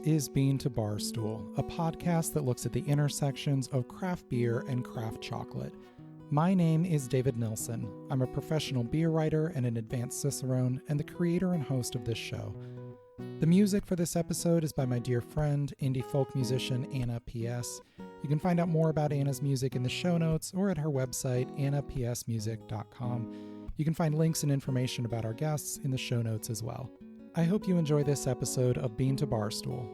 is Bean to Barstool, a podcast that looks at the intersections of craft beer and craft chocolate. My name is David Nilsson. I'm a professional beer writer and an advanced cicerone, and the creator and host of this show. The music for this episode is by my dear friend, indie folk musician Anna P.S. You can find out more about Anna's music in the show notes or at her website, annapsmusic.com. You can find links and information about our guests in the show notes as well. I hope you enjoy this episode of Bean to Barstool.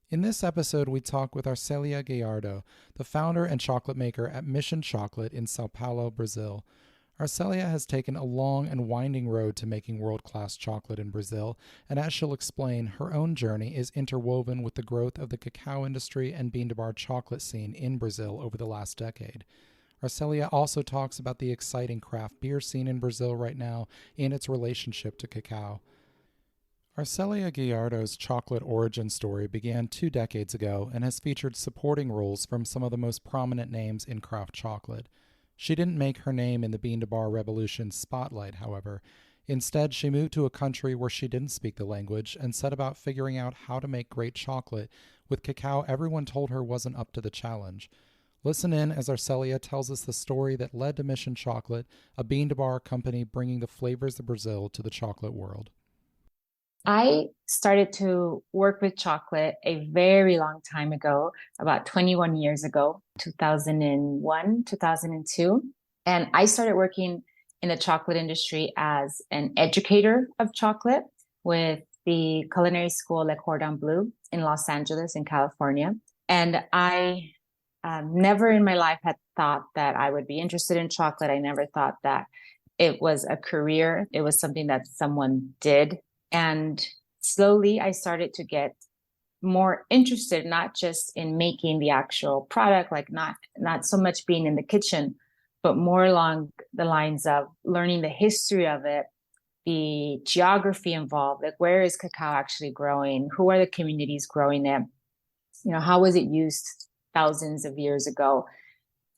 In this episode, we talk with Arcelia Gallardo, the founder and chocolate maker at Mission Chocolate in Sao Paolo, Brazil. Arcelia has taken a long and winding road to making world-class chocolate in Brazil, and as she'll explain, her own journey is interwoven with the growth of the cacao industry and bean-to-bar chocolate scene in Brazil over the last decade. Arcelia also talks about the exciting craft beer scene in Brazil right now and its relationship to cacao. Arcelia Gallardo's chocolate origin story began 2 decades ago and has featured supporting roles from some of the most prominent names in craft chocolate. She didn't make her name in the bean-to-bar revolution spotlight, however. Instead, she moved to a country where she didn't speak the language and set about figuring out how to make great chocolate with cacao everyone told her wasn't up to the challenge. Listen in as Arcelia tells us the story that led to Mission Chocolate, a bean-to-bar company bringing the flavors of Brazil to the chocolate world. I started to work with chocolate a very long time ago, about 21 years ago, 2001, 2002. And I started working in the chocolate industry as an educator of chocolate with the culinary school Le Cordon Bleu in Los Angeles in California. And I never in my life had thought that I would be interested in chocolate. I never thought that it was a career. It was something that someone did. And slowly I started to get more interested, not just in making the actual product, like not so much being in the kitchen, but more along the lines of learning the history of it, the geography involved, like where is cacao actually growing? Who are the communities growing it? How was it used thousands of years ago?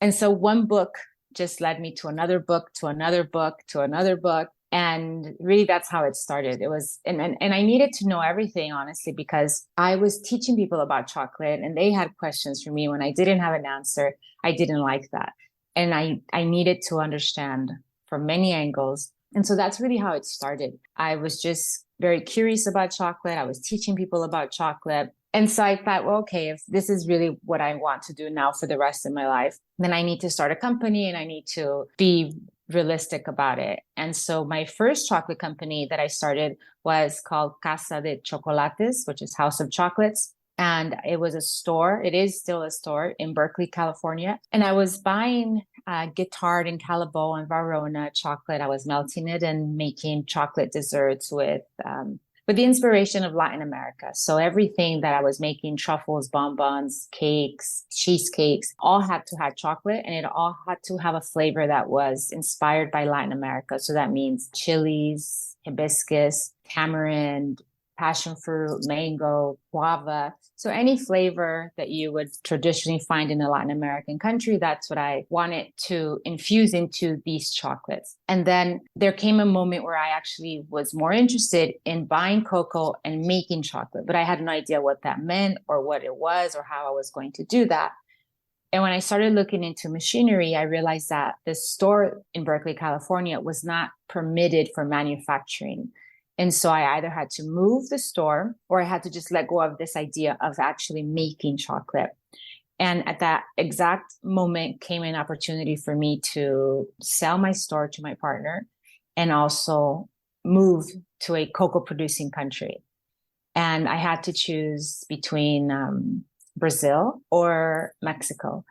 And so one book just led me to another book, to another book, to another book. And really, that's how it started. It was, and I needed to know everything, honestly, because I was teaching people about chocolate and they had questions for me when I didn't have an answer. I didn't like that. And I needed to understand from many angles. And so that's really how it started. I was just very curious about chocolate. I was teaching people about chocolate. And so I thought, well, okay, if this is really what I want to do now for the rest of my life, then I need to start a company and I need to be realistic about it. And so my first chocolate company that I started was called Casa de Chocolates, which is House of Chocolates. And it was a store. It is still a store in Berkeley, California. And I was buying Guittard and Calabo and Varona chocolate. I was melting it and making chocolate desserts with the inspiration of Latin America. So everything that I was making, truffles, bonbons, cakes, cheesecakes, all had to have chocolate, and it all had to have a flavor that was inspired by Latin America. So that means chilies, hibiscus, tamarind, passion fruit, mango, guava. So any flavor that you would traditionally find in a Latin American country, that's what I wanted to infuse into these chocolates. And then there came a moment where I actually was more interested in buying cocoa and making chocolate, but I had no idea what that meant or what it was or how I was going to do that. And when I started looking into machinery, I realized that the store in Berkeley, California was not permitted for manufacturing. And so I either had to move the store or I had to just let go of this idea of actually making chocolate. And at that exact moment came an opportunity for me to sell my store to my partner and also move to a cocoa producing country. And I had to choose between Brazil or Mexico.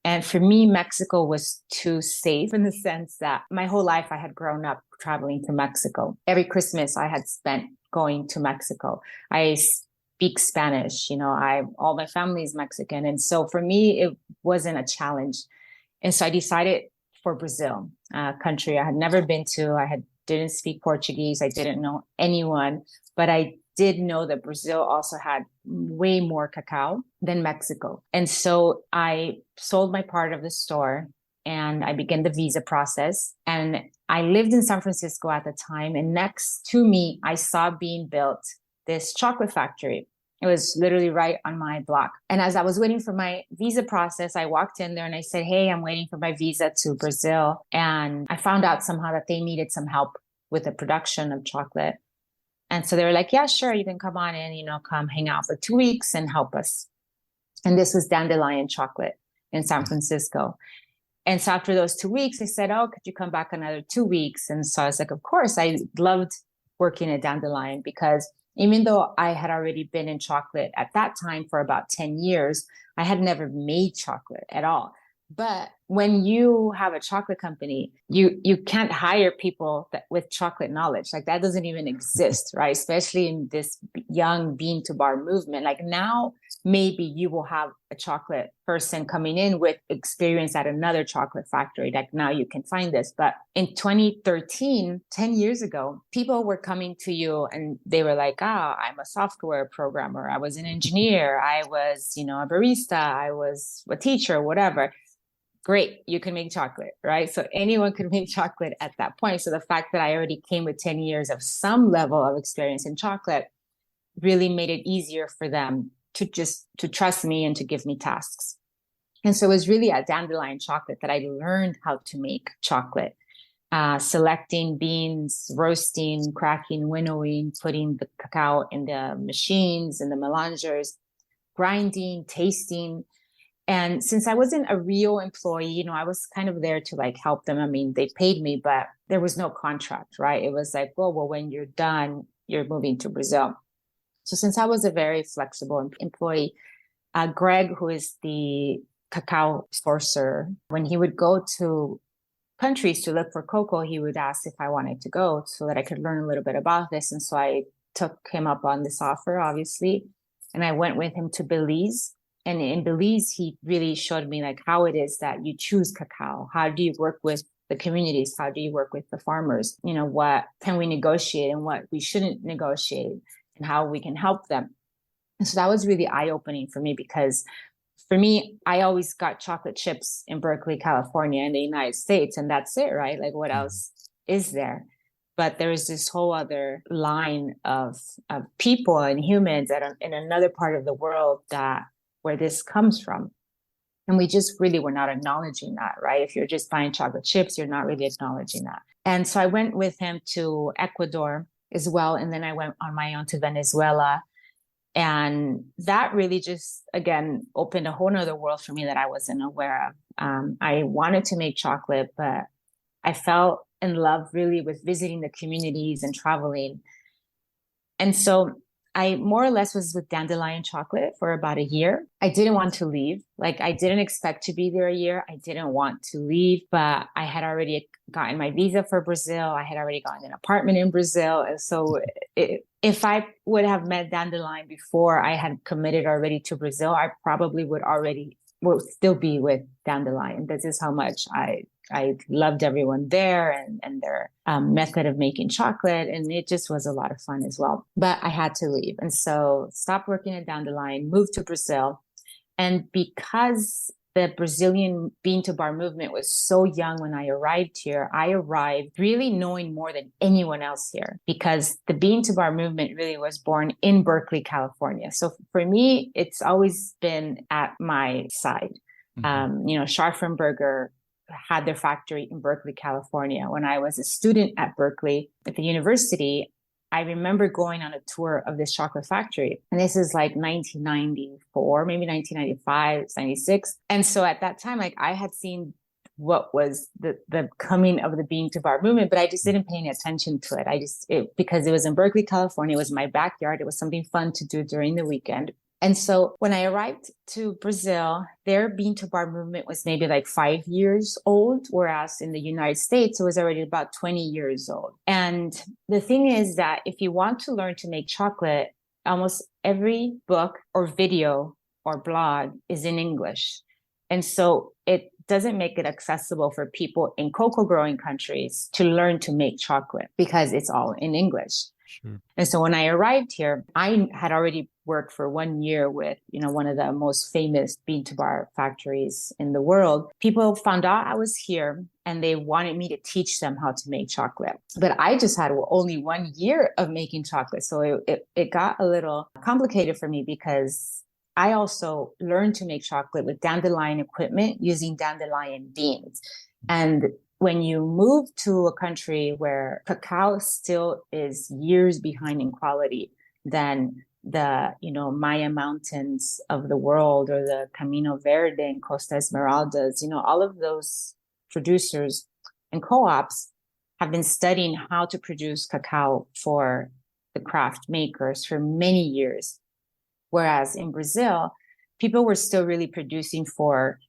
And for me, Mexico was too safe in the sense that my whole life I had grown up traveling to Mexico. Every Christmas I had spent going to Mexico. I speak Spanish, all my family is Mexican. And so for me, it wasn't a challenge. And so I decided for Brazil, a country I had never been to. Didn't speak Portuguese. I didn't know anyone, but I did know that Brazil also had way more cacao than Mexico. And so I sold my part of the store and I began the visa process. And I lived in San Francisco at the time. And next to me, I saw being built this chocolate factory. It was literally right on my block. And as I was waiting for my visa process, I walked in there and I said, hey, I'm waiting for my visa to Brazil. And I found out somehow that they needed some help with the production of chocolate. And so they were like, yeah, sure, you can come on in, come hang out for 2 weeks and help us. And this was Dandelion Chocolate in San Francisco. And so after those 2 weeks, they said, oh, could you come back another 2 weeks? And so I was like, of course. I loved working at Dandelion because even though I had already been in chocolate at that time for about 10 years, I had never made chocolate at all. But when you have a chocolate company, you can't hire people with chocolate knowledge. Like that doesn't even exist, right? Especially in this young bean to bar movement. Like now, maybe you will have a chocolate person coming in with experience at another chocolate factory. Like now you can find this. But in 2013, 10 years ago, people were coming to you and they were like, I'm a software programmer. I was an engineer. I was, a barista. I was a teacher, whatever. Great, you can make chocolate, right? So anyone could make chocolate at that point. So the fact that I already came with 10 years of some level of experience in chocolate really made it easier for them to trust me and to give me tasks. And so it was really at Dandelion Chocolate that I learned how to make chocolate, selecting beans, roasting, cracking, winnowing, putting the cacao in the machines and the melangers, grinding, tasting. And since I wasn't a real employee, I was kind of there to like help them. I mean, they paid me, but there was no contract, right? It was like, well, when you're done, you're moving to Brazil. So since I was a very flexible employee, Greg, who is the cacao sourcer, when he would go to countries to look for cocoa, he would ask if I wanted to go so that I could learn a little bit about this. And so I took him up on this offer, obviously, and I went with him to Belize. And in Belize, he really showed me like how it is that you choose cacao. How do you work with the communities? How do you work with the farmers? What can we negotiate and what we shouldn't negotiate and how we can help them. And so that was really eye-opening for me because for me, I always got chocolate chips in Berkeley, California, in the United States. And that's it, right? Like what else is there? But there is this whole other line of people and humans that are in another part of the world where this comes from. And we just really were not acknowledging that, right? If you're just buying chocolate chips, you're not really acknowledging that. And so I went with him to Ecuador as well. And then I went on my own to Venezuela. And that really just, again, opened a whole nother world for me that I wasn't aware of. I wanted to make chocolate, but I fell in love really with visiting the communities and traveling. And so I more or less was with Dandelion Chocolate for about a year. I didn't want to leave. Like I didn't expect to be there a year. I didn't want to leave, but I had already gotten my visa for Brazil. I had already gotten an apartment in Brazil. And so if I would have met Dandelion before I had committed already to Brazil, I probably would still be with Dandelion. This is how much I loved everyone there and their method of making chocolate. And it just was a lot of fun as well. But I had to leave. And so stopped working at Dandelion, moved to Brazil. And because the Brazilian bean to bar movement was so young when I arrived here, I arrived really knowing more than anyone else here because the bean to bar movement really was born in Berkeley, California. So for me, it's always been at my side. Scharfenberger had their factory in Berkeley, California. When I was a student at Berkeley, at the university, I remember going on a tour of this chocolate factory. And this is like 1994, maybe 1995, 96. And so at that time, like I had seen what was the coming of the bean to bar movement, but I just didn't pay any attention to it. Because it was in Berkeley, California, it was my backyard. It was something fun to do during the weekend. And so when I arrived to Brazil, their bean to bar movement was maybe like 5 years old, whereas in the United States, it was already about 20 years old. And the thing is that if you want to learn to make chocolate, almost every book or video or blog is in English. And so it doesn't make it accessible for people in cocoa growing countries to learn to make chocolate because it's all in English. Sure. And so when I arrived here, I had already worked for 1 year with, one of the most famous bean to bar factories in the world, people found out I was here and they wanted me to teach them how to make chocolate. But I just had only 1 year of making chocolate. So it got a little complicated for me because I also learned to make chocolate with dandelion equipment using dandelion beans. And when you move to a country where cacao still is years behind in quality than the, Maya mountains of the world or the Camino Verde and Costa Esmeraldas, all of those producers and co-ops have been studying how to produce cacao for the craft makers for many years. Whereas in Brazil, people were still really producing for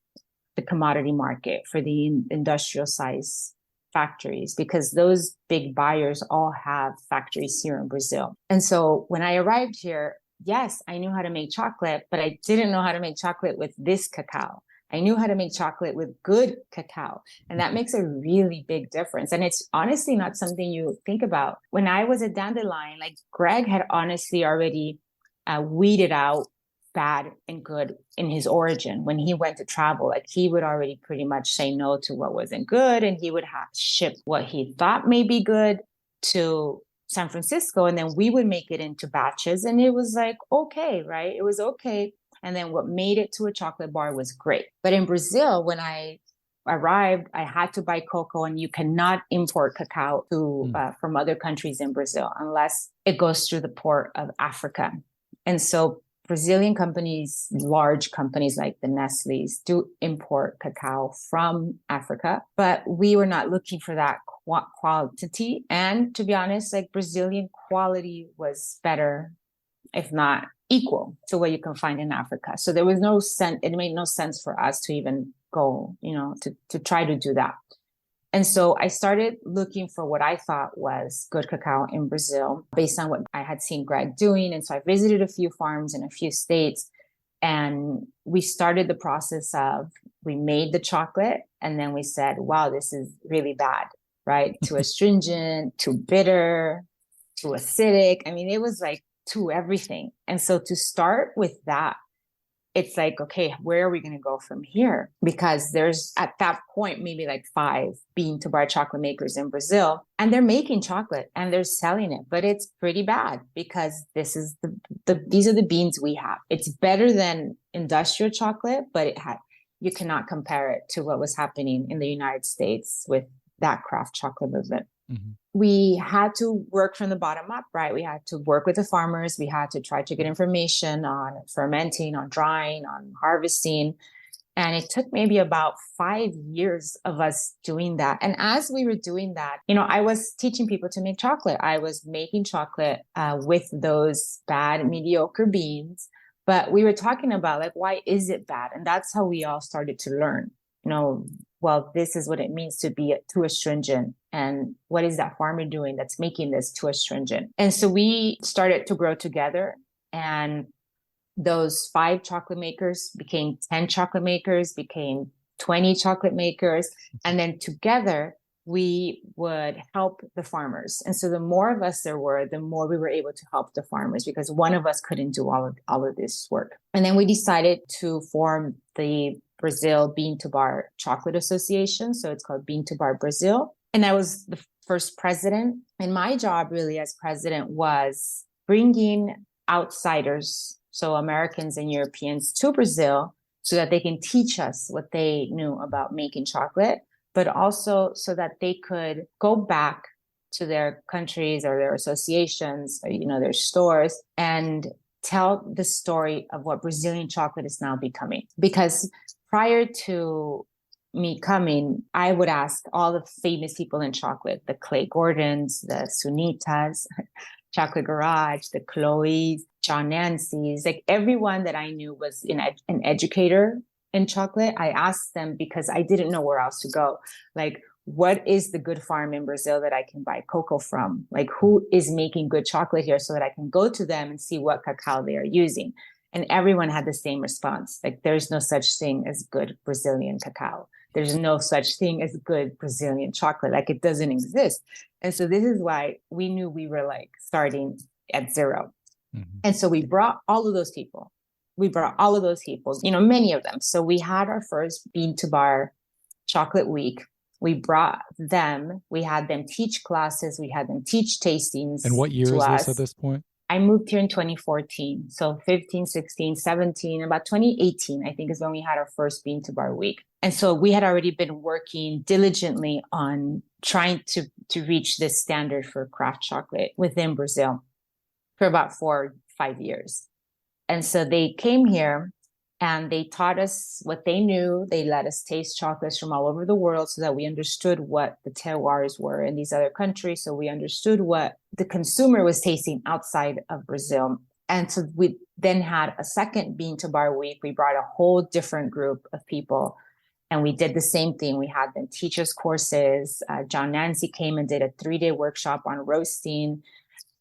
the commodity market, for the industrial size factories, because those big buyers all have factories here in Brazil. And so when I arrived here, yes, I knew how to make chocolate, but I didn't know how to make chocolate with this cacao. I knew how to make chocolate with good cacao. And that makes a really big difference. And it's honestly not something you think about. When I was at Dandelion, like Greg had honestly already weeded out bad and good in his origin. When he went to travel, like he would already pretty much say no to what wasn't good, and he would have ship what he thought may be good to San Francisco, and then we would make it into batches, and it was like okay, right? It was okay. And then what made it to a chocolate bar was great. But in Brazil, when I arrived, I had to buy cocoa, and you cannot import cacao from other countries in Brazil unless it goes through the port of Africa. And so Brazilian companies, large companies like the Nestle's, do import cacao from Africa, but we were not looking for that quantity. And to be honest, like Brazilian quality was better, if not equal to what you can find in Africa. So there was no sense, it made no sense for us to even go, to try to do that. And so I started looking for what I thought was good cacao in Brazil based on what I had seen Greg doing. And so I visited a few farms in a few states, and we started the process of, we made the chocolate, and then we said, wow, this is really bad, right? Too astringent, too bitter, too acidic. I mean, it was like to everything. And so to start with that, it's like, okay, where are we going to go from here? Because there's at that point, maybe like 5 bean to bar chocolate makers in Brazil, and they're making chocolate and they're selling it, but it's pretty bad because this is these are the beans we have. It's better than industrial chocolate, but you cannot compare it to what was happening in the United States with that craft chocolate movement. Mm-hmm. We had to work from the bottom up, right? We had to work with the farmers. We had to try to get information on fermenting, on drying, on harvesting. And it took maybe about 5 years of us doing that. And as we were doing that, I was teaching people to make chocolate. I was making chocolate with those bad, mediocre beans. But we were talking about like, why is it bad? And that's how we all started to learn, well, this is what it means to be too astringent. And what is that farmer doing that's making this too astringent? And so we started to grow together, and those 5 chocolate makers became 10 chocolate makers, became 20 chocolate makers. And then together we would help the farmers. And so the more of us there were, the more we were able to help the farmers, because one of us couldn't do all of this work. And then we decided to form the Brazil Bean to Bar Chocolate Association. So it's called Bean to Bar Brazil. And I was the first president. And my job really as president was bringing outsiders, so Americans and Europeans, to Brazil so that they can teach us what they knew about making chocolate, but also so that they could go back to their countries or their associations, or, their stores, and tell the story of what Brazilian chocolate is now becoming. Because prior to me coming, I would ask all the famous people in chocolate, the Clay Gordons, the Sunitas, Chocolate Garage, the Chloes, John Nancy's, like everyone that I knew was an educator in chocolate. I asked them because I didn't know where else to go. Like, what is the good farm in Brazil that I can buy cocoa from? Like, who is making good chocolate here so that I can go to them and see what cacao they are using? And everyone had the same response. Like, there's no such thing as good Brazilian cacao. There's no such thing as good Brazilian chocolate. Like, it doesn't exist. And so this is why we knew we were like starting at zero. Mhm. And so we brought all of those people. We brought all of those people, many of them. So we had our first bean to bar chocolate week. We brought them, we had them teach classes, we had them teach And tastings what year to is this at us. this point? I moved here in 2014. So 15, 16, 17, about 2018, I think is when we had our first bean to bar week. And so we had already been working diligently on trying to reach this standard for craft chocolate within Brazil for about 4 or 5 years. And so they came here and they taught us what they knew. They let us taste chocolates from all over the world so that we understood what the terroirs were in these other countries. So we understood what the consumer was tasting outside of Brazil. And so we then had a second bean to bar week. We brought a whole different group of people and we did the same thing. We had them teach us courses. John Nancy came and did a 3-day workshop on roasting.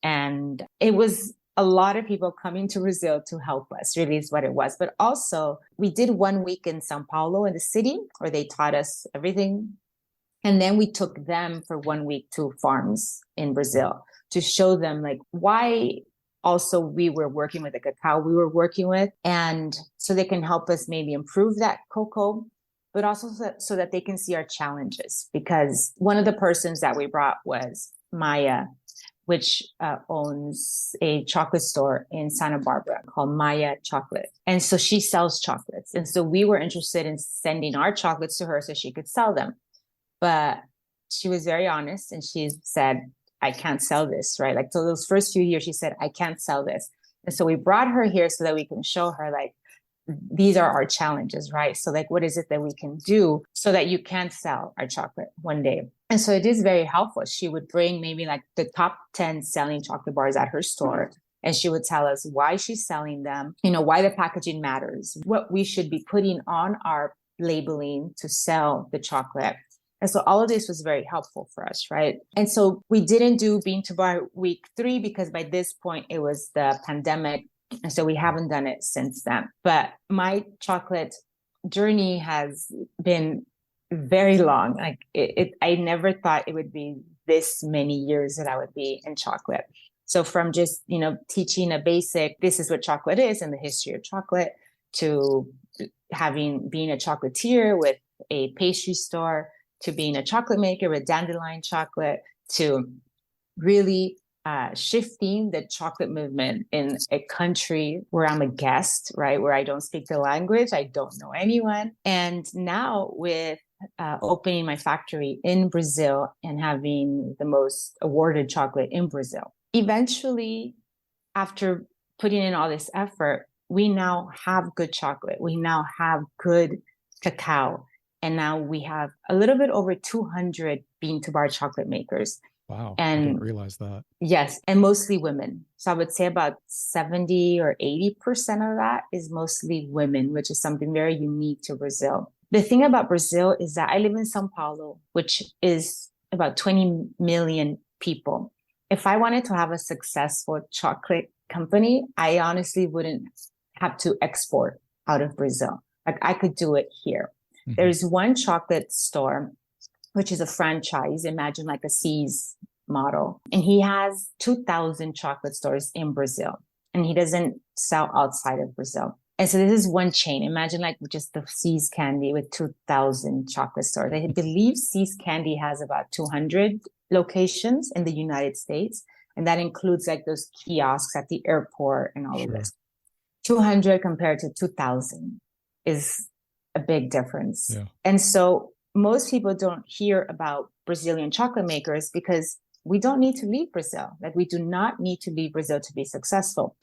And it was a lot of people coming to Brazil to help us, really is what it was. But also, we did 1 week in Sao Paolo in the city where they taught us everything. And then we took them for 1 week to farms in Brazil to show them like why also we were working with the cacao we were working with. And so they can help us maybe improve that cocoa, but also so that they can see our challenges. Because one of the persons that we brought was Maya, which owns a chocolate store in Santa Barbara called Maya Chocolate. And so she sells chocolates. And so we were interested in sending our chocolates to her so she could sell them. But she was very honest and she said, I can't sell this, right? Like, so those first few years, she said, I can't sell this. And so we brought her here so that we can show her, like, these are our challenges, right? So like, what is it that we can do so that you can sell our chocolate one day? And so it is very helpful. She would bring maybe like the top 10 selling chocolate bars at her store. And she would tell us why she's selling them, why the packaging matters, what we should be putting on our labeling to sell the chocolate. And so all of this was very helpful for us, right? And so we didn't do Bean to Bar week 3 because by this point it was the pandemic. And so we haven't done it since then. But my chocolate journey has been very long. Like I never thought it would be this many years that I would be in chocolate. So from just, teaching a basic, this is what chocolate is and the history of chocolate, to being a chocolatier with a pastry store, to being a chocolate maker with Dandelion Chocolate, to really shifting the chocolate movement in a country where I'm a guest, right? Where I don't speak the language, I don't know anyone. And now with opening my factory in Brazil and having the most awarded chocolate in Brazil. Eventually, after putting in all this effort, we now have good chocolate. We now have good cacao. And now we have a little bit over 200 bean to bar chocolate makers. Wow, And I didn't realize that. Yes, and mostly women. So I would say about 70 or 80% of that is mostly women, which is something very unique to Brazil. The thing about Brazil is that I live in Sao Paulo, which is about 20 million people. If I wanted to have a successful chocolate company, I honestly wouldn't have to export out of Brazil. Like I could do it here. Mm-hmm. There's one chocolate store, which is a franchise. Imagine like a C's model. And he has 2,000 chocolate stores in Brazil. And he doesn't sell outside of Brazil. And so this is one chain. Imagine like just the C's Candy with 2,000 chocolate stores. I believe C's Candy has about 200 locations in the United States. And that includes like those kiosks at the airport and all of this. 200 compared to 2,000 is a big difference. Yeah. And so most people don't hear about Brazilian chocolate makers because we don't need to leave Brazil. Like we do not need to leave Brazil to be successful.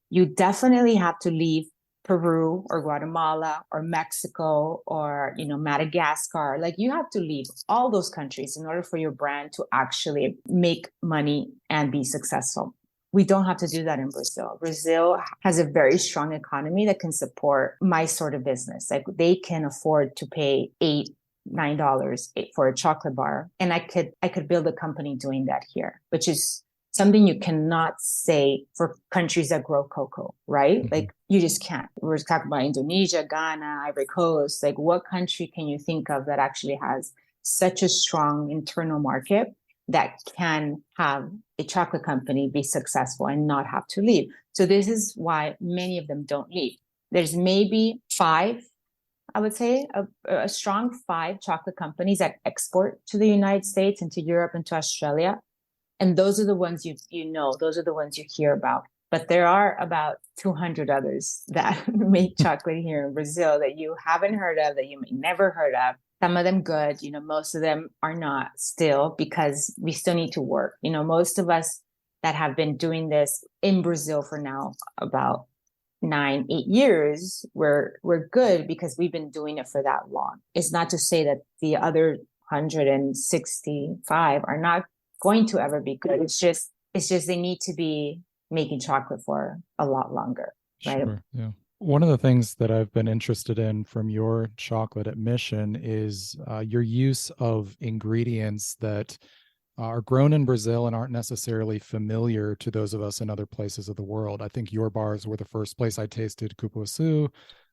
You definitely have to leave Peru or Guatemala or Mexico or, Madagascar. Like you have to leave all those countries in order for your brand to actually make money and be successful. We don't have to do that in Brazil. Brazil has a very strong economy that can support my sort of business. Like they can afford to pay $9 for a chocolate bar. And I could build a company doing that here, which is something you cannot say for countries that grow cocoa, right? Mm-hmm. Like you just can't. We're talking about Indonesia, Ghana, Ivory Coast. Like what country can you think of that actually has such a strong internal market that can have a chocolate company be successful and not have to leave. So this is why many of them don't leave. There's maybe five, I would say, a strong five chocolate companies that export to the United States and to Europe and to Australia. And those are the ones you know, those are the ones you hear about. But there are about 200 others that make chocolate here in Brazil that you haven't heard of, that you may never heard of. Some of them good, you know, most of them are not still, because we still need to work. You know, most of us that have been doing this in Brazil for now about 9, 8 years, we're good because we've been doing it for that long. It's not to say that the other 165 are not going to ever be good. It's just they need to be making chocolate for a lot longer, right? Sure, yeah. One of the things that I've been interested in from your chocolate at Mission is your use of ingredients that are grown in Brazil and aren't necessarily familiar to those of us in other places of the world. I think your bars were the first place I tasted cupuaçu,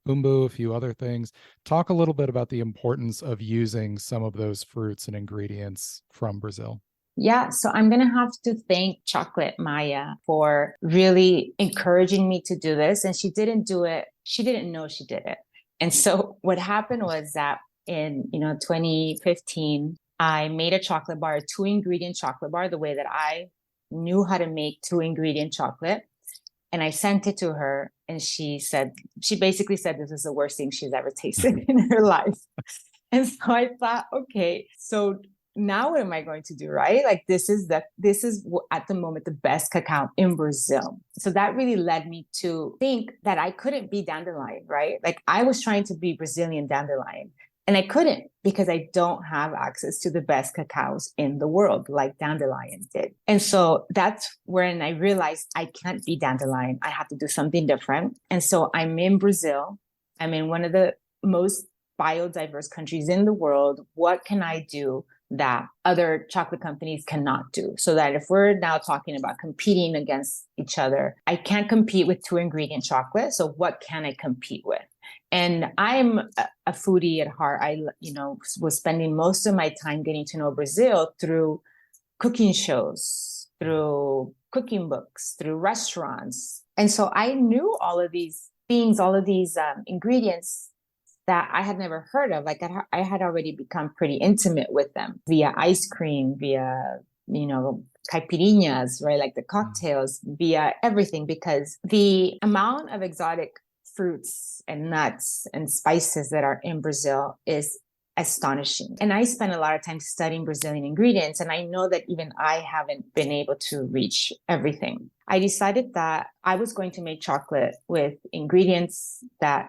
umbu, a few other things. Talk a little bit about the importance of using some of those fruits and ingredients from Brazil. Yeah, so I'm going to have to thank Chocolate Maya for really encouraging me to do this. And she didn't do it, she didn't know she did it. And so what happened was that in 2015, I made a chocolate bar, a 2-ingredient chocolate bar, the way that I knew how to make 2-ingredient chocolate. And I sent it to her, and she basically said this is the worst thing she's ever tasted in her life. And so I thought, okay, so now what am I going to do, right? Like this is at the moment the best cacao in Brazil. So that really led me to think that I couldn't be Dandelion, right? Like I was trying to be Brazilian Dandelion, and I couldn't because I don't have access to the best cacaos in the world like Dandelion did. And so that's when I realized I can't be Dandelion. I have to do something different. And so I'm in Brazil. I'm in one of the most biodiverse countries in the world. What can I do that other chocolate companies cannot do? So that if we're now talking about competing against each other, I can't compete with 2-ingredient chocolate. So what can I compete with? And I'm a foodie at heart. I, was spending most of my time getting to know Brazil through cooking shows, through cooking books, through restaurants. And so I knew all of these things, all of these ingredients that I had never heard of. Like I had already become pretty intimate with them via ice cream, via, caipirinhas, right? Like the cocktails, via everything, because the amount of exotic fruits and nuts and spices that are in Brazil is astonishing. And I spent a lot of time studying Brazilian ingredients, and I know that even I haven't been able to reach everything. I decided that I was going to make chocolate with ingredients that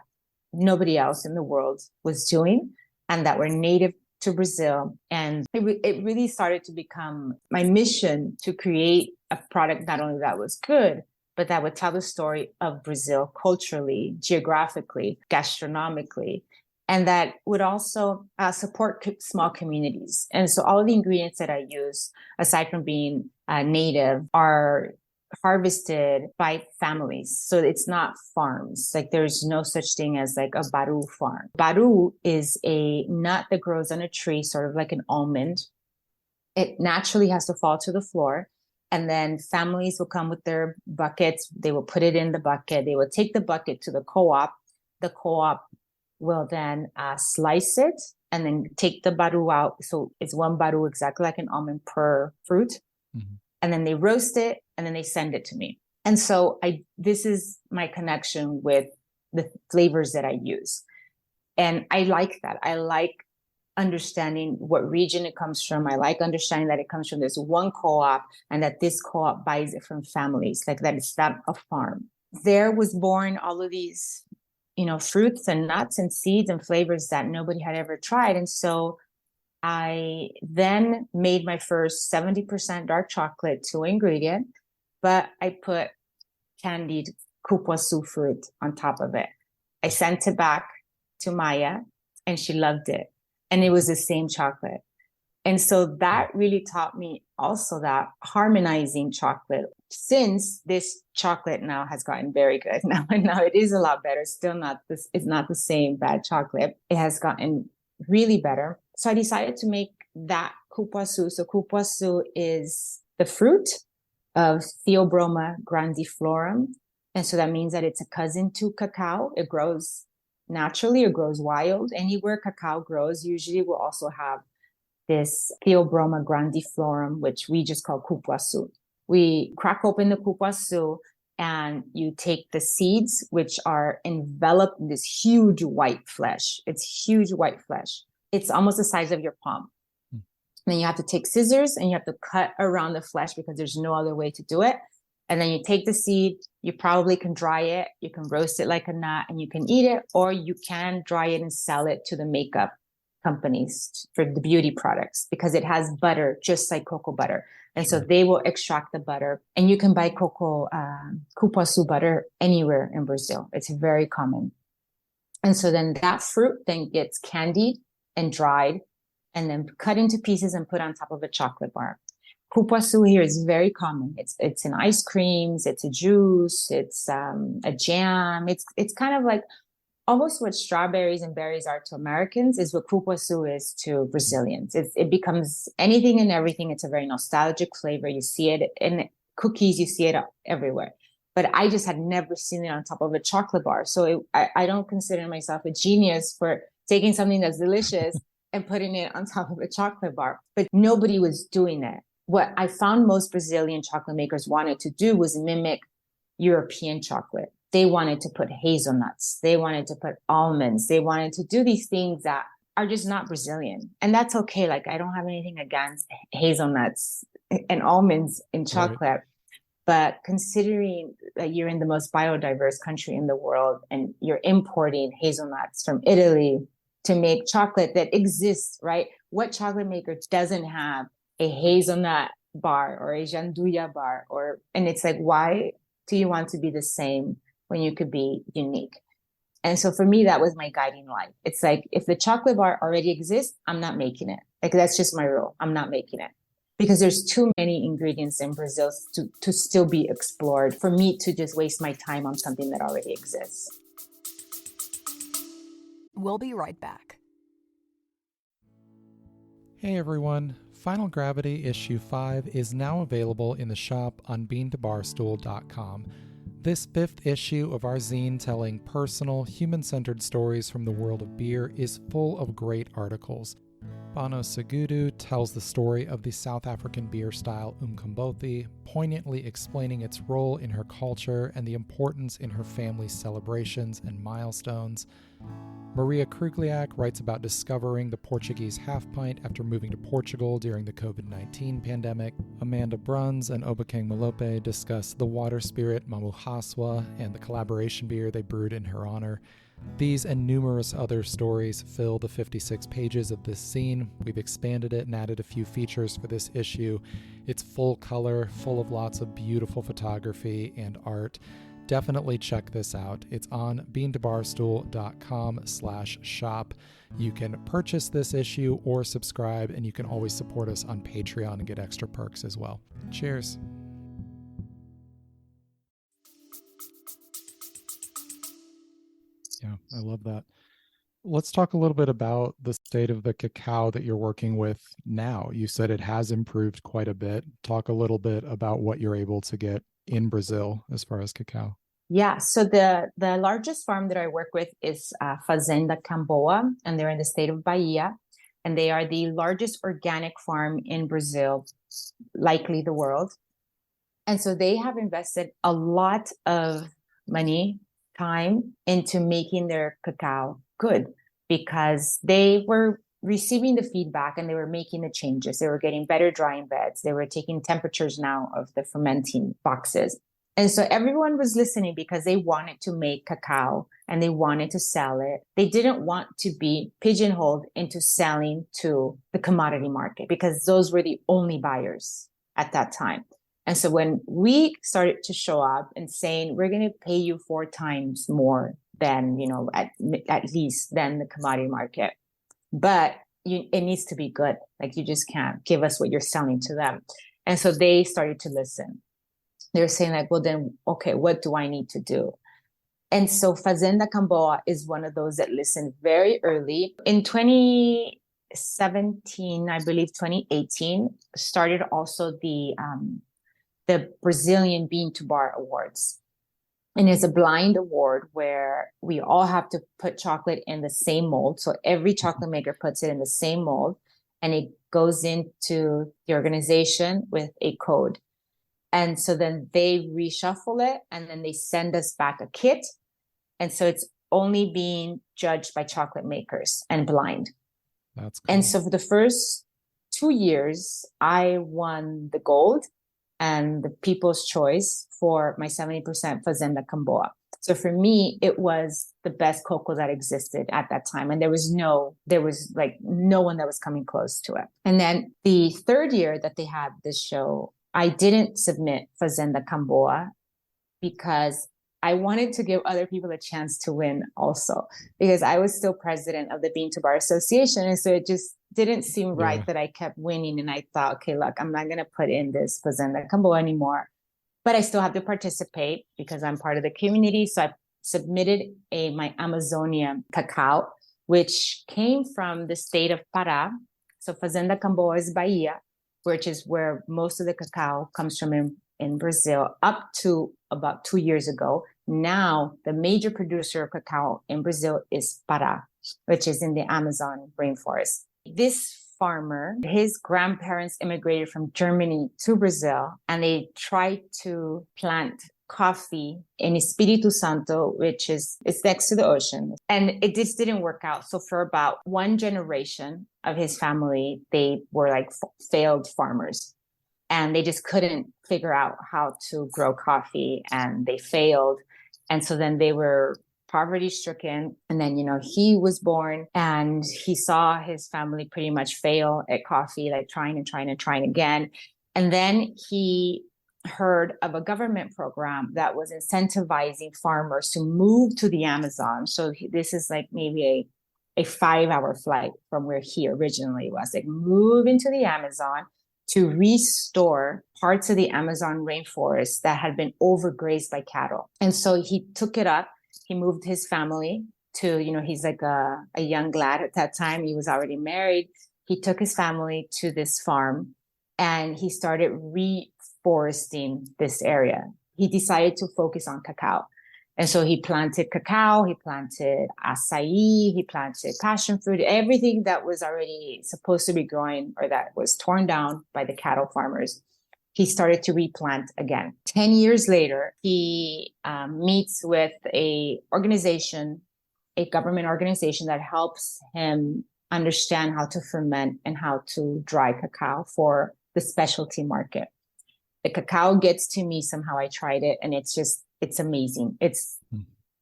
nobody else in the world was doing and that were native to Brazil. And it really started to become my mission to create a product not only that was good, but that would tell the story of Brazil culturally, geographically, gastronomically, and that would also support small communities. And so all of the ingredients that I use, aside from being native, are harvested by families. So it's not farms. Like there's no such thing as like a baru farm. Baru is a nut that grows on a tree, sort of like an almond. It naturally has to fall to the floor. And then families will come with their buckets. They will put it in the bucket. They will take the bucket to the co-op. The co-op will then slice it and then take the baru out. So it's one baru, exactly like an almond per fruit. Mm-hmm. And then they roast it and then they send it to me. And so this is my connection with the flavors that I use. And I like that. I like understanding what region it comes from. I like understanding that it comes from this one co-op and that this co-op buys it from families, like that it's not a farm. There was born all of these, fruits and nuts and seeds and flavors that nobody had ever tried. And so I then made my first 70% dark chocolate 2-ingredient, but I put candied cupuaçu fruit on top of it. I sent it back to Maya and she loved it. And it was the same chocolate. And so that really taught me also that harmonizing chocolate, since this chocolate now has gotten very good now, and now it is a lot better. Still not this, it's not the same bad chocolate. It has gotten really better. So I decided to make that cupuaçu. So cupuaçu is the fruit of Theobroma grandiflorum. And so that means that it's a cousin to cacao. It grows naturally, it grows wild. Anywhere cacao grows, usually will also have this Theobroma grandiflorum, which we just call cupuaçu. We crack open the cupuaçu and you take the seeds, which are enveloped in this huge white flesh. It's huge white flesh. It's almost the size of your palm. Then you have to take scissors and you have to cut around the flesh because there's no other way to do it. And then you take the seed, you probably can dry it, you can roast it like a nut and you can eat it, or you can dry it and sell it to the makeup companies for the beauty products because it has butter, just like cocoa butter. And so they will extract the butter and you can buy cupuaçu butter anywhere in Brazil. It's very common. And so then that fruit then gets candied and dried and then cut into pieces and put on top of a chocolate bar. Cupuaçu here is very common. It's in ice creams, it's a juice, it's a jam. It's kind of like almost what strawberries and berries are to Americans is what cupuaçu is to Brazilians. It becomes anything and everything. It's a very nostalgic flavor. You see it in cookies, you see it everywhere. But I just had never seen it on top of a chocolate bar. So I don't consider myself a genius for taking something that's delicious and putting it on top of a chocolate bar. But nobody was doing that. What I found most Brazilian chocolate makers wanted to do was mimic European chocolate. They wanted to put hazelnuts. They wanted to put almonds. They wanted to do these things that are just not Brazilian. And that's okay. Like, I don't have anything against hazelnuts and almonds in chocolate. Right. But considering that you're in the most biodiverse country in the world and you're importing hazelnuts from Italy to make chocolate that exists, right? What chocolate maker doesn't have a hazelnut bar or a gianduja bar? And it's like, why do you want to be the same when you could be unique? And so for me, that was my guiding light. It's like, if the chocolate bar already exists, I'm not making it. Like, that's just my rule. I'm not making it because there's too many ingredients in Brazil to still be explored for me to just waste my time on something that already exists. We'll be right back. Hey everyone, Final Gravity Issue 5 is now available in the shop on beantobarstool.com. This 5th issue of our zine telling personal, human-centered stories from the world of beer is full of great articles. Bano Segudu tells the story of the South African beer style Umkombothi, poignantly explaining its role in her culture and the importance in her family's celebrations and milestones. Maria Krugliak writes about discovering the Portuguese half pint after moving to Portugal during the COVID-19 pandemic. Amanda Bruns and Obakeng Malope discuss the water spirit Mamuhaswa and the collaboration beer they brewed in her honor. These and numerous other stories fill the 56 pages of this zine. We've expanded it and added a few features for this issue. It's full color, full of lots of beautiful photography and art. Definitely check this out. It's on beantobarstool.com/shop. You can purchase this issue or subscribe, and you can always support us on Patreon and get extra perks as well. Cheers. Yeah, I love that. Let's talk a little bit about the state of the cacao that you're working with now. You said it has improved quite a bit. Talk a little bit about what you're able to get in Brazil as far as cacao. Yeah, so the largest farm that I work with is Fazenda Camboa, and they're in the state of Bahia, and they are the largest organic farm in Brazil, likely the world. And so they have invested a lot of money, time into making their cacao good because they were receiving the feedback and they were making the changes. They were getting better drying beds. They were taking temperatures now of the fermenting boxes. And so everyone was listening because they wanted to make cacao and they wanted to sell it. They didn't want to be pigeonholed into selling to the commodity market because those were the only buyers at that time. And so when we started to show up and saying, we're going to pay you 4 times more than, at least than the commodity market, but it needs to be good. Like, you just can't give us what you're selling to them. And so they started to listen. They're saying like, well, then, okay, what do I need to do? And so Fazenda Camboa is one of those that listened very early. In 2016, 2017, I believe 2018, started also the Brazilian Bean to Bar Awards. And it's a blind award where we all have to put chocolate in the same mold. So every chocolate maker puts it in the same mold, and it goes into the organization with a code. And so then they reshuffle it, and then they send us back a kit. And so it's only being judged by chocolate makers and blind. That's cool. And so for the first 2 years, I won the gold and the People's Choice for my 70% Fazenda Camboa. So for me, it was the best cocoa that existed at that time. And there was like no one that was coming close to it. And then the third year that they had this show, I didn't submit Fazenda Camboa because I wanted to give other people a chance to win also, because I was still president of the Bean to Bar Association. And so it just didn't seem right that I kept winning. And I thought, okay, look, I'm not going to put in this Fazenda Camboa anymore, but I still have to participate because I'm part of the community. So I submitted my Amazonia cacao, which came from the state of Pará. So Fazenda Camboa is Bahia, which is where most of the cacao comes from in Brazil, up to about 2 years ago. Now, the major producer of cacao in Brazil is Pará, which is in the Amazon rainforest. This farmer, his grandparents immigrated from Germany to Brazil, and they tried to plant coffee in Espírito Santo, it's next to the ocean. And it just didn't work out. So for about one generation of his family, they were like failed farmers. And they just couldn't figure out how to grow coffee, and they failed. And so then they were poverty stricken. And then, he was born and he saw his family pretty much fail at coffee, like trying again. And then he heard of a government program that was incentivizing farmers to move to the Amazon. So this is like maybe a 5-hour flight from where he originally was, like move into the Amazon to restore parts of the Amazon rainforest that had been overgrazed by cattle. And so he took it up. He moved his family to, he's like a young lad at that time. He was already married. He took his family to this farm and he started reforesting this area. He decided to focus on cacao. And so he planted cacao, he planted acai, he planted passion fruit, everything that was already supposed to be growing or that was torn down by the cattle farmers. He started to replant again. 10 years later, he meets with a government organization that helps him understand how to ferment and how to dry cacao for the specialty market. The cacao gets to me somehow. I tried it and it's amazing.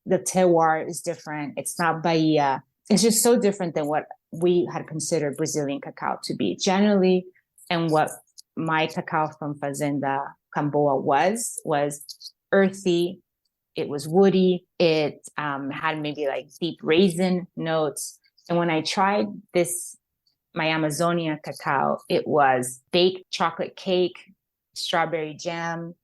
The terroir is different. It's not Bahia. It's just so different than what we had considered Brazilian cacao to be generally. And what my cacao from Fazenda Camboa was earthy. It was woody. It had maybe like deep raisin notes. And when I tried my Amazonia cacao, it was baked chocolate cake, strawberry jam,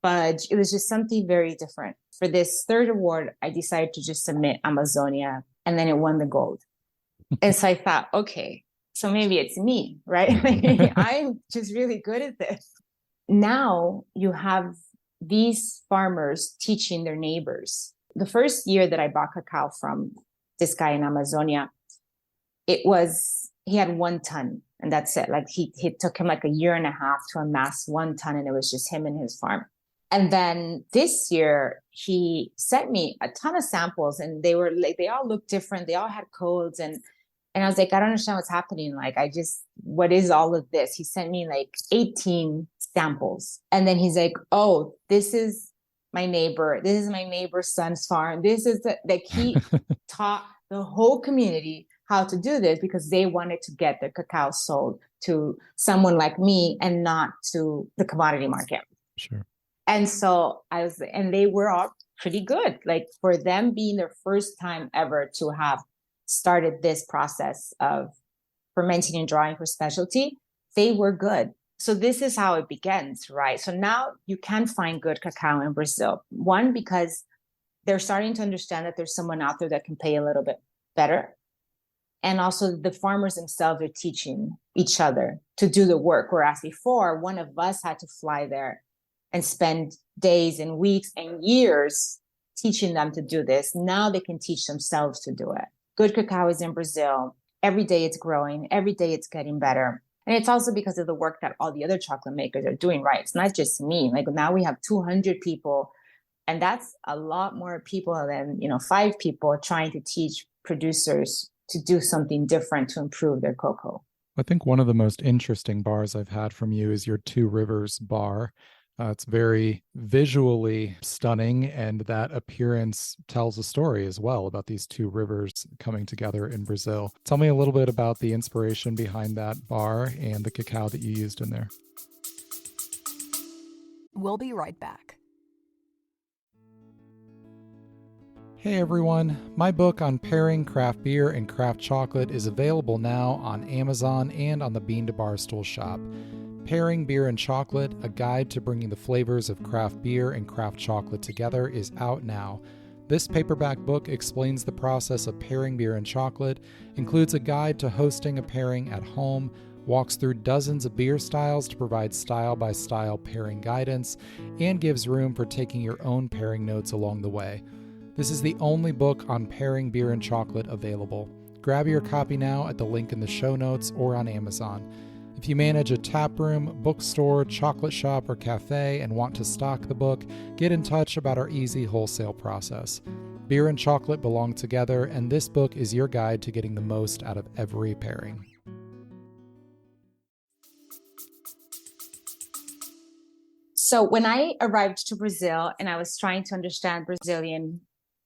fudge. It was just something very different. For this third award, I decided to just submit Amazonia, and then it won the gold. And so I thought, okay, so maybe it's me, right? I'm just really good at this. Now you have these farmers teaching their neighbors. The first year that I bought cacao from this guy in Amazonia, he had 1 ton and that's it. Like it took him like a year and a half to amass 1 ton, and it was just him and his farm. And then this year he sent me a ton of samples, and they were like, they all looked different. They all had codes. And I was like, I don't understand what's happening. Like, what is all of this? He sent me like 18 samples. And then he's like, oh, this is my neighbor. This is my neighbor's son's farm. This is he taught the whole community how to do this because they wanted to get their cacao sold to someone like me and not to the commodity market. Sure. And so and they were all pretty good. Like for them being their first time ever to have started this process of fermenting and drying for specialty, they were good. So this is how it begins, right? So now you can find good cacao in Brazil. One, because they're starting to understand that there's someone out there that can pay a little bit better. And also the farmers themselves are teaching each other to do the work. Whereas before, one of us had to fly there and spend days and weeks and years teaching them to do this. Now they can teach themselves to do it. Good cacao is in Brazil. Every day it's growing. Every day it's getting better. And it's also because of the work that all the other chocolate makers are doing, right? It's not just me. Like now we have 200 people, and that's a lot more people than, 5 people trying to teach producers to do something different to improve their cocoa. I think one of the most interesting bars I've had from you is your Two Rivers bar. It's very visually stunning, and that appearance tells a story as well about these two rivers coming together in Brazil. Tell me a little bit about the inspiration behind that bar and the cacao that you used in there. We'll be right back. Hey everyone, my book on pairing craft beer and craft chocolate is available now on Amazon and on the Bean to Barstool shop. Pairing Beer and Chocolate, a guide to bringing the flavors of craft beer and craft chocolate together, is out now. This paperback book explains the process of pairing beer and chocolate, includes a guide to hosting a pairing at home, walks through dozens of beer styles to provide style-by-style pairing guidance, and gives room for taking your own pairing notes along the way. This is the only book on pairing beer and chocolate available. Grab your copy now at the link in the show notes or on Amazon. If you manage a tap room, bookstore, chocolate shop, or cafe and want to stock the book, get in touch about our easy wholesale process. Beer and chocolate belong together, and this book is your guide to getting the most out of every pairing. So when I arrived to Brazil and I was trying to understand Brazilian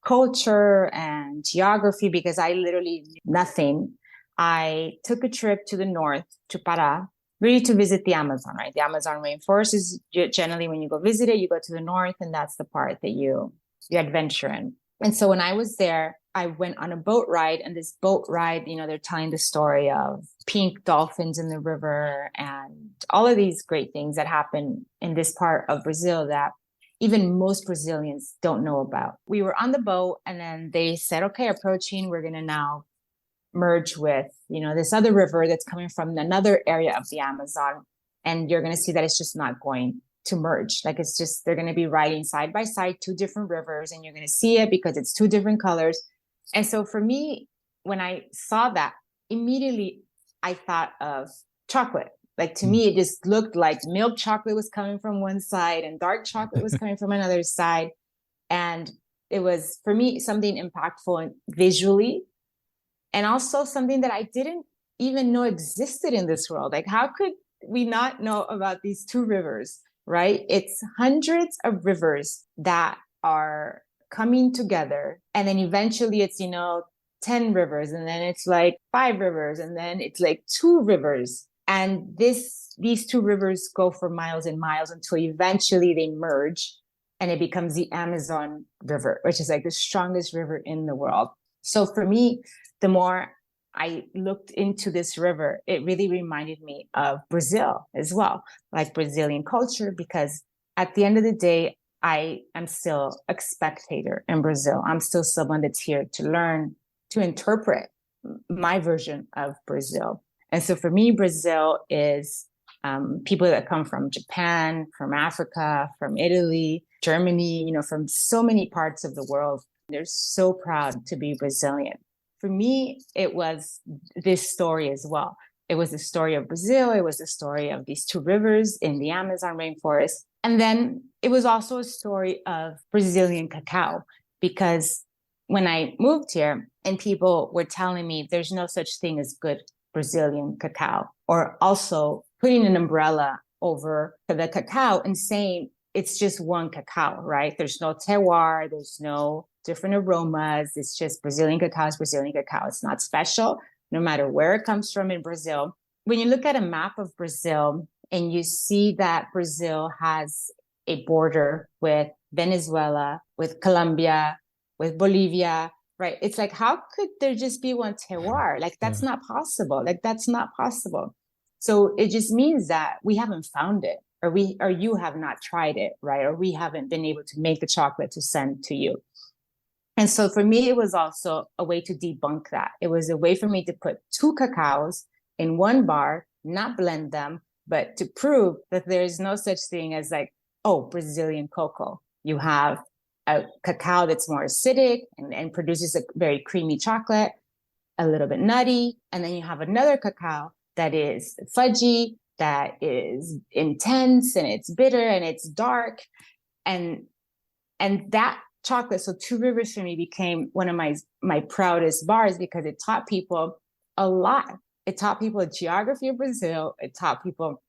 culture and geography, because I literally knew nothing, I took a trip to the north, to Pará, really to visit the Amazon, right? The Amazon rainforest is generally, when you go visit it, you go to the north, and that's the part that you adventure in. And so when I was there, I went on a boat ride, and this boat ride, they're telling the story of pink dolphins in the river and all of these great things that happen in this part of Brazil that even most Brazilians don't know about. We were on the boat, and then they said, okay, approaching, we're going to now merge with, this other river that's coming from another area of the Amazon. And you're going to see that it's just not going to merge. Like it's just, they're going to be riding side by side, 2 different rivers, and you're going to see it because it's 2 different colors. And so for me, when I saw that, immediately I thought of chocolate. Like to me, it just looked like milk chocolate was coming from one side and dark chocolate was coming from another side. And it was, for me, something impactful visually, and also something that I didn't even know existed in this world. Like, how could we not know about these 2 rivers, right? It's hundreds of rivers that are coming together. And then eventually it's, 10 rivers, and then it's like 5 rivers, and then it's like 2 rivers. And these 2 rivers go for miles and miles until eventually they merge, and it becomes the Amazon River, which is like the strongest river in the world. So for me, the more I looked into this river, it really reminded me of Brazil as well, like Brazilian culture, because at the end of the day, I am still a spectator in Brazil. I'm still someone that's here to learn, to interpret my version of Brazil. And so for me, Brazil is people that come from Japan, from Africa, from Italy, Germany, from so many parts of the world. They're so proud to be Brazilian. For me, it was this story as well. It was the story of Brazil. It was the story of these 2 rivers in the Amazon rainforest. And then it was also a story of Brazilian cacao, because when I moved here and people were telling me there's no such thing as good Brazilian cacao, or also putting an umbrella over the cacao and saying it's just one cacao, right? There's no terroir, there's no different aromas. It's just Brazilian cacao is Brazilian cacao. It's not special, no matter where it comes from in Brazil. When you look at a map of Brazil and you see that Brazil has a border with Venezuela, with Colombia, with Bolivia, right? It's like, how could there just be one terroir? Like, that's not possible. Like, that's not possible. So it just means that we haven't found it, or you have not tried it, right? Or we haven't been able to make the chocolate to send to you. And so for me, it was also a way to debunk that. It was a way for me to put two cacaos in one bar, not blend them, but to prove that there is no such thing as like, oh, Brazilian cocoa. You have a cacao that's more acidic and produces a very creamy chocolate, a little bit nutty. And then you have another cacao that is fudgy, that is intense and it's bitter and it's dark. And that chocolate, so Two Rivers for me became one of my proudest bars because it taught people a lot. It taught people geography of Brazil. It taught people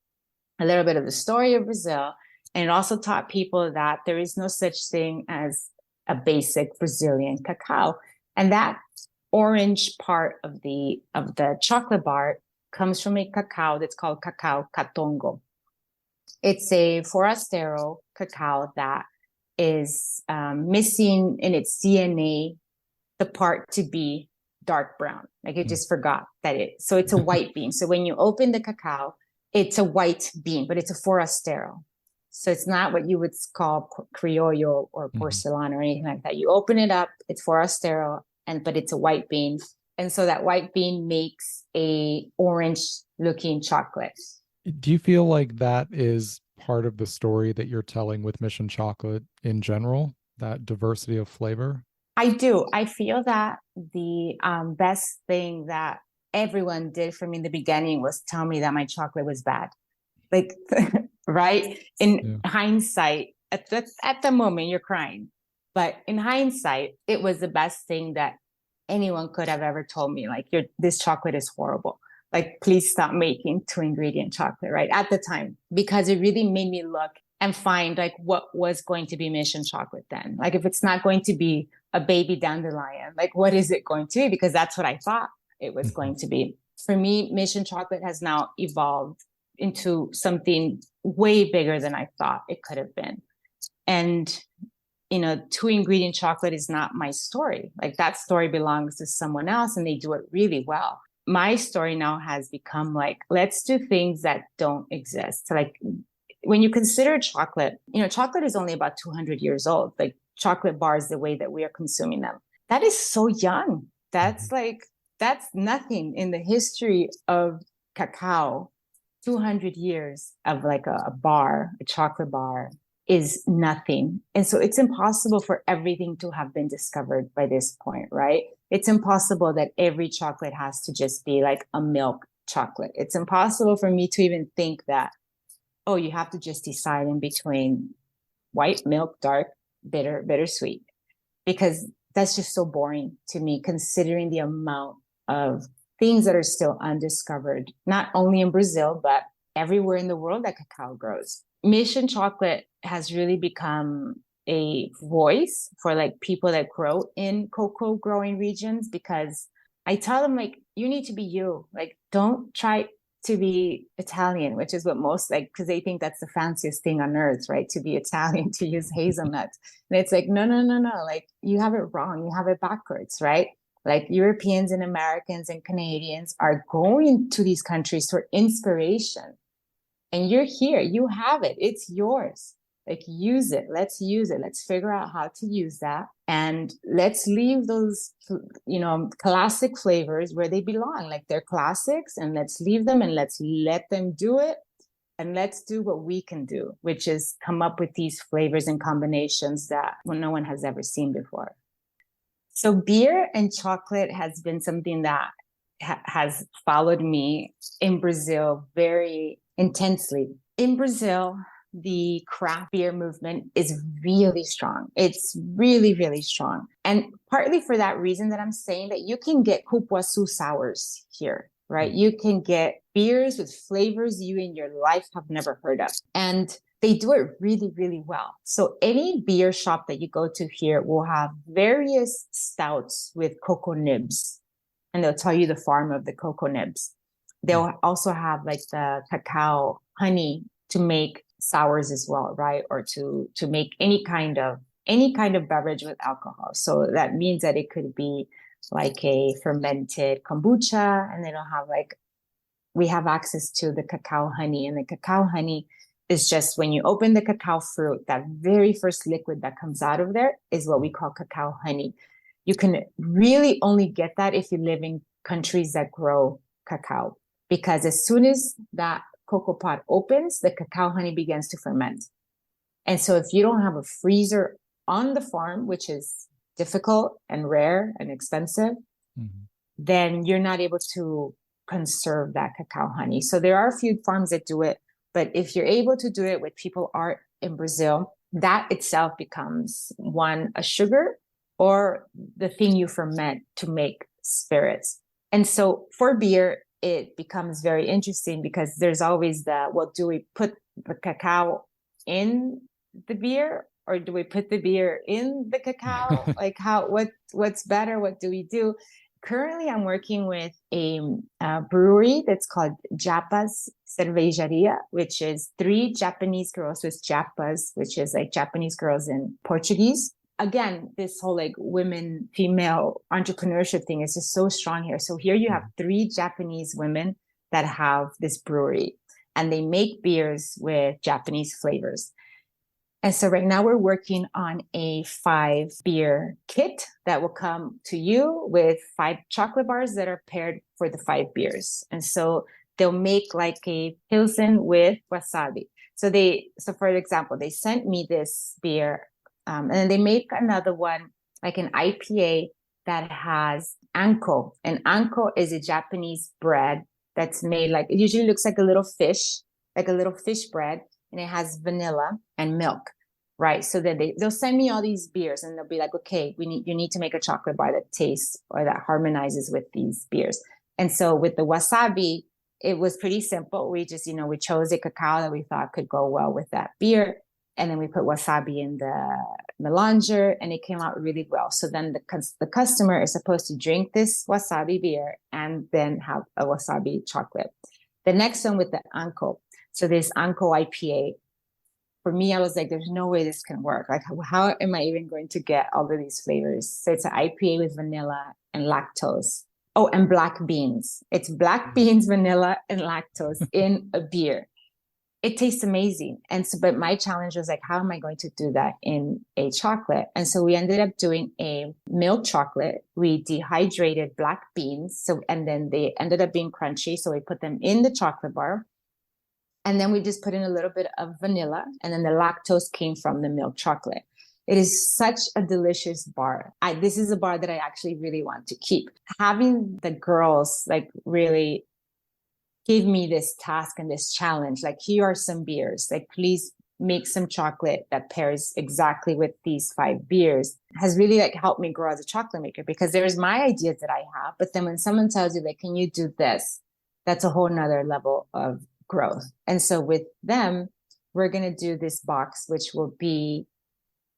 a little bit of the story of Brazil. And it also taught people that there is no such thing as a basic Brazilian cacao. And that orange part of the chocolate bar comes from a cacao that's called cacao catongo. It's a forastero cacao that is missing in its DNA the part to be dark brown. Like it just forgot that so it's a white bean. So when you open the cacao, it's a white bean, but it's a forastero. So it's not what you would call criollo or porcelana or anything like that. You open it up, it's forastero, but it's a white bean. And so that white bean makes a orange looking chocolate. Do you feel like that is part of the story that you're telling with Mission Chocolate in general, that diversity of flavor? I do. I feel that the best thing that everyone did for me in the beginning was tell me that my chocolate was bad. Like, right? In hindsight, at the moment, you're crying. But in hindsight, it was the best thing that anyone could have ever told me. Like, this chocolate is horrible. Like, please stop making 2-ingredient chocolate, right? At the time, because it really made me look and find like what was going to be Mission Chocolate then. Like, if it's not going to be a baby dandelion, like what is it going to be? Because that's what I thought it was going to be. For me, Mission Chocolate has now evolved into something way bigger than I thought it could have been. And, 2-ingredient chocolate is not my story. Like, that story belongs to someone else and they do it really well. My story now has become like, let's do things that don't exist. So like, when you consider chocolate, chocolate is only about 200 years old. Like, chocolate bars, the way that we are consuming them, that is so young. That's nothing in the history of cacao. 200 years of like a chocolate bar is nothing. And so it's impossible for everything to have been discovered by this point, right? It's impossible that every chocolate has to just be like a milk chocolate. It's impossible for me to even think that, oh, you have to just decide in between white milk, dark, bitter, bittersweet, because that's just so boring to me, considering the amount of things that are still undiscovered, not only in Brazil, but everywhere in the world that cacao grows. Mission Chocolate has really become a voice for like people that grow in cocoa growing regions, because I tell them, like, you need to be you. Like, don't try to be Italian, which is what most like, because they think that's the fanciest thing on earth, right? To be Italian, to use hazelnuts. And it's like, no. Like, you have it wrong. You have it backwards, right? Like, Europeans and Americans and Canadians are going to these countries for inspiration. And you're here, you have it, it's yours. Like, use it. Let's use it. Let's figure out how to use that. And let's leave those, classic flavors where they belong. Like, they're classics, and let's leave them and let's let them do it. And let's do what we can do, which is come up with these flavors and combinations that no one has ever seen before. So beer and chocolate has been something that has followed me in Brazil very intensely. In Brazil, the craft beer movement is really strong. It's really, really strong. And partly for that reason that I'm saying that you can get cupuaçu sours here, right? You can get beers with flavors you in your life have never heard of. And they do it really, really well. So any beer shop that you go to here will have various stouts with cocoa nibs, and they'll tell you the farm of the cocoa nibs. They'll also have like the cacao honey to make sours as well, right? Or to make any kind of beverage with alcohol. So that means that it could be like a fermented kombucha, and they don't have we have access to the cacao honey, and the cacao honey is just when you open the cacao fruit, that very first liquid that comes out of there is what we call cacao honey. You can really only get that if you live in countries that grow cacao, because as soon as that cocoa pod opens, the cacao honey begins to ferment. And so if you don't have a freezer on the farm, which is difficult and rare and expensive, then you're not able to conserve that cacao honey. So there are a few farms that do it, but if you're able to do it with people are in Brazil, that itself becomes a sugar or the thing you ferment to make spirits. And so for beer, it becomes very interesting because there's always do we put the cacao in the beer or do we put the beer in the cacao? Like what's better? What do we do? Currently, I'm working with a brewery that's called Japas Cervejaria, which is 3 Japanese girls with Japas, which is like Japanese girls in Portuguese. Again, this whole like women, female entrepreneurship thing is just so strong here. So here you have 3 Japanese women that have this brewery and they make beers with Japanese flavors. And so right now we're working on a 5 beer kit that will come to you with 5 chocolate bars that are paired for the 5 beers. And so they'll make like a Pilsen with wasabi. So for example, they sent me this beer and then they make another one, like an IPA that has anko. And anko is a Japanese bread that's made it usually looks like a little fish bread. And it has vanilla and milk, right? So then they'll send me all these beers and they'll be like, okay, you need to make a chocolate bar that tastes or that harmonizes with these beers. And so with the wasabi, it was pretty simple. We just, we chose a cacao that we thought could go well with that beer. And then we put wasabi in the melanger and it came out really well. So then the customer is supposed to drink this wasabi beer and then have a wasabi chocolate. The next one with the anko. So this Anko IPA, for me, I was like, there's no way this can work. Like, how am I even going to get all of these flavors? So it's an IPA with vanilla and lactose. Oh, and black beans. It's black beans, vanilla, and lactose in a beer. It tastes amazing. And so, but my challenge was like, how am I going to do that in a chocolate? And so we ended up doing a milk chocolate. We dehydrated black beans. And then they ended up being crunchy. So we put them in the chocolate bar. And then we just put in a little bit of vanilla, and then the lactose came from the milk chocolate. It is such a delicious bar. This is a bar that I actually really want to keep. Having the girls really give me this task and this challenge, here are some beers, please make some chocolate that pairs exactly with these 5 beers, has really helped me grow as a chocolate maker, because there's my ideas that I have, but then when someone tells you can you do this, that's a whole nother level of growth. And so with them, we're going to do this box, which will be,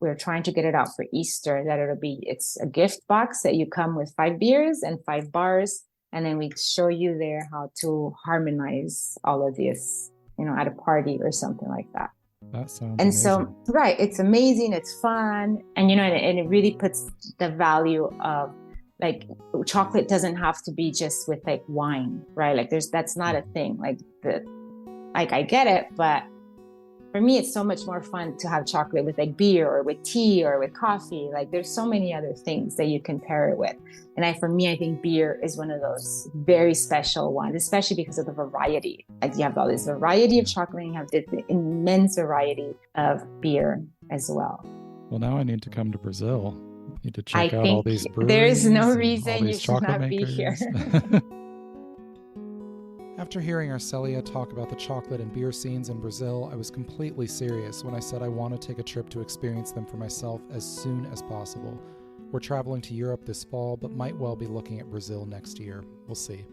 we're trying to get it out for Easter, it's a gift box that you come with 5 beers and 5 bars. And then we show you there how to harmonize all of this, at a party or something like that. That sounds amazing. So, right. It's amazing. It's fun. And, and it really puts the value of chocolate doesn't have to be just with wine, right? That's not a thing. I get it, but for me, it's so much more fun to have chocolate with beer or with tea or with coffee. There's so many other things that you can pair it with. And for me, I think beer is one of those very special ones, especially because of the variety. You have all this variety of chocolate and you have this immense variety of beer as well. Well, now I need to come to Brazil. I need to check out all these breweries. There's no reason you should not be here. After hearing Arcelia talk about the chocolate and beer scenes in Brazil, I was completely serious when I said I want to take a trip to experience them for myself as soon as possible. We're traveling to Europe this fall, but might well be looking at Brazil next year. We'll see.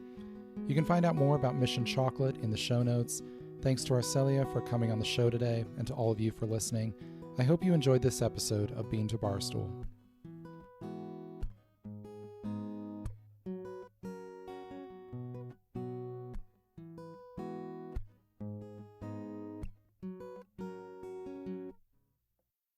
You can find out more about Mission Chocolate in the show notes. Thanks to Arcelia for coming on the show today, and to all of you for listening. I hope you enjoyed this episode of Bean to Barstool.